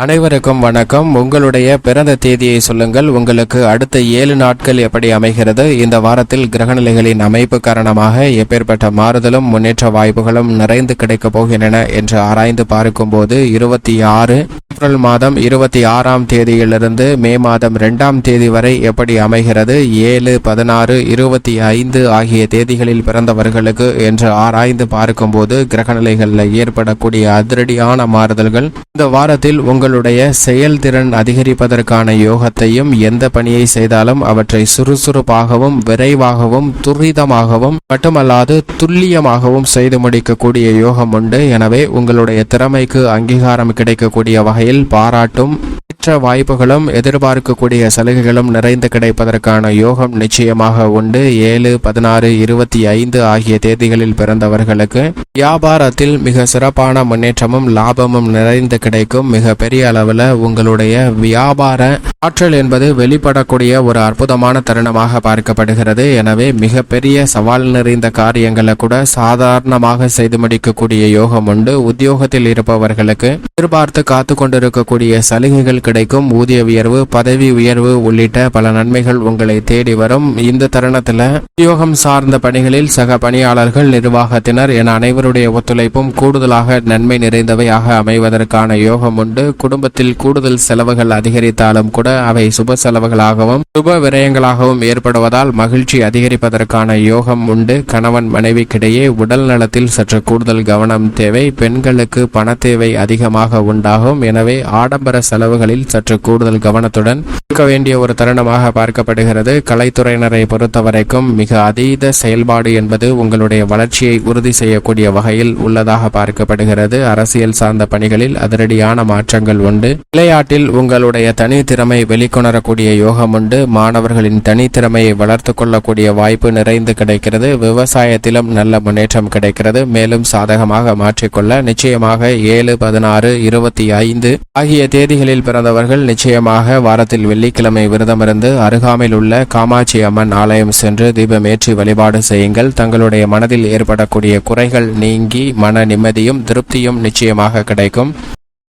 அனைவருக்கும் வணக்கம். உங்களுடைய பிறந்த தேதியை சொல்லுங்கள். உங்களுக்கு அடுத்த 7 நாட்கள் எப்படி அமைகிறது? இந்த வாரத்தில் கிரகநிலைகளின் அமைப்பு காரணமாக எப்பேற்பட்ட மாறுதலும் முன்னேற்ற வாய்ப்புகளும் நிறைந்து கிடைக்கப் போகின்றன என்று ஆராய்ந்து பார்க்கும்போது 26 ஏப்ரல் மாதம் 26ஆம் தேதியிலிருந்து மே மாதம் 2ஆம் தேதி வரை எப்படி அமைகிறது, 7, 16, 25 ஆகிய தேதிகளில் பிறந்தவர்களுக்கு என்று ஆராய்ந்து பார்க்கும்போது கிரகநிலைகளில் ஏற்படக்கூடிய அதிரடியான மாறுதல்கள் இந்த வாரத்தில் உங்களுடைய செயல்திறன் அதிகரிப்பதற்கான யோகத்தையும், எந்த பணியை செய்தாலும் அவற்றை சுறுசுறுப்பாகவும் விரைவாகவும் துரிதமாகவும் மட்டுமல்லாது துல்லியமாகவும் செய்து முடிக்கக்கூடிய யோகம் உண்டு. எனவே உங்களுடைய திறமைக்கு அங்கீகாரம் கிடைக்கக்கூடிய வகையில் பாராட்டும் மற்ற வாய்ப்புகளும் எதிர்பார்க்கக்கூடிய சலுகைகளும் நிறைந்து கிடைப்பதற்கான யோகம் நிச்சயமாக உண்டு. 7, 16, 25 ஆகிய தேதிகளில் பிறந்தவர்களுக்கு வியாபாரத்தில் மிக சிறப்பான முன்னேற்றமும் லாபமும் நிறைந்து கிடைக்கும். மிக பெரிய அளவில் உங்களுடைய வியாபார ஆற்றல் என்பது வெளிப்படக்கூடிய ஒரு அற்புதமான தருணமாக பார்க்கப்படுகிறது. எனவே மிக பெரிய சவால் நிறைந்த காரியங்களை கூட சாதாரணமாக செய்து முடிக்கக்கூடிய யோகம் உண்டு. உத்தியோகத்தில் இருப்பவர்களுக்கு எதிர்பார்த்து காத்து கொண்டிருக்கக்கூடிய சலுகைகள் கிடைக்கும். ஊதிய உயர்வு, பதவி உயர்வு உள்ளிட்ட பல நன்மைகள் உங்களை தேடி வரும். இந்த தருணத்தில் உத்தியோகம் சார்ந்த பணிகளில் சக பணியாளர்கள், நிர்வாகத்தினர் என அனைவருடைய ஒத்துழைப்பும் கூடுதலாக நன்மை நிறைந்தவையாக அமைவதற்கான யோகம் உண்டு. குடும்பத்தில் கூடுதல் செலவுகள் அதிகரித்தாலும் கூட அவை சுப செலவுகளாகவும் சுப விரயங்களாகவும் ஏற்படுவதால் மகிழ்ச்சி அதிகரிப்பதற்கான யோகம் உண்டு. கணவன் மனைவிக்கிடையே உடல் நலத்தில் சற்று கூடுதல் கவனம் தேவை. பெண்களுக்கு பண தேவை அதிகமாக உண்டாகும். எனவே ஆடம்பர செலவுகளில் சற்று கூடுதல் கவனத்துடன் இருக்க வேண்டிய ஒரு தருணமாக பார்க்கப்படுகிறது. கலைத்துறையினரை பொறுத்தவரைக்கும் மிக அதீத செயல்பாடு என்பது உங்களுடைய வளர்ச்சியை உறுதி செய்யக்கூடிய வகையில் உள்ளதாக பார்க்கப்படுகிறது. அரசியல் சார்ந்த பணிகளில் அதிரடியான மாற்றங்கள் உண்டு. விளையாட்டில் உங்களுடைய தனித்திறமை வெளிக்கொணரக்கூடிய யோகம் உண்டு. மாணவர்களின் தனித்திறமையை வளர்த்து கொள்ளக்கூடிய வாய்ப்பு நிறைந்து கிடைக்கிறது. விவசாயத்திலும் நல்ல முன்னேற்றம் கிடைக்கிறது. மேலும் சாதகமாக மாற்றிக்கொள்ள நிச்சயமாக 7, 16, 25 ஆகிய தேதிகளில் பிறந்தவர்கள் நிச்சயமாக வாரத்தில் வெள்ளிக்கிழமை விரதமிருந்து அருகாமையில் உள்ள காமாட்சி அம்மன் ஆலயம் சென்று தீபமேற்றி வழிபாடு செய்யுங்கள். தங்களுடைய மனதில் ஏற்படக்கூடிய குறைகள் நீங்கி மன நிம்மதியும் திருப்தியும் நிச்சயமாக கிடைக்கும்.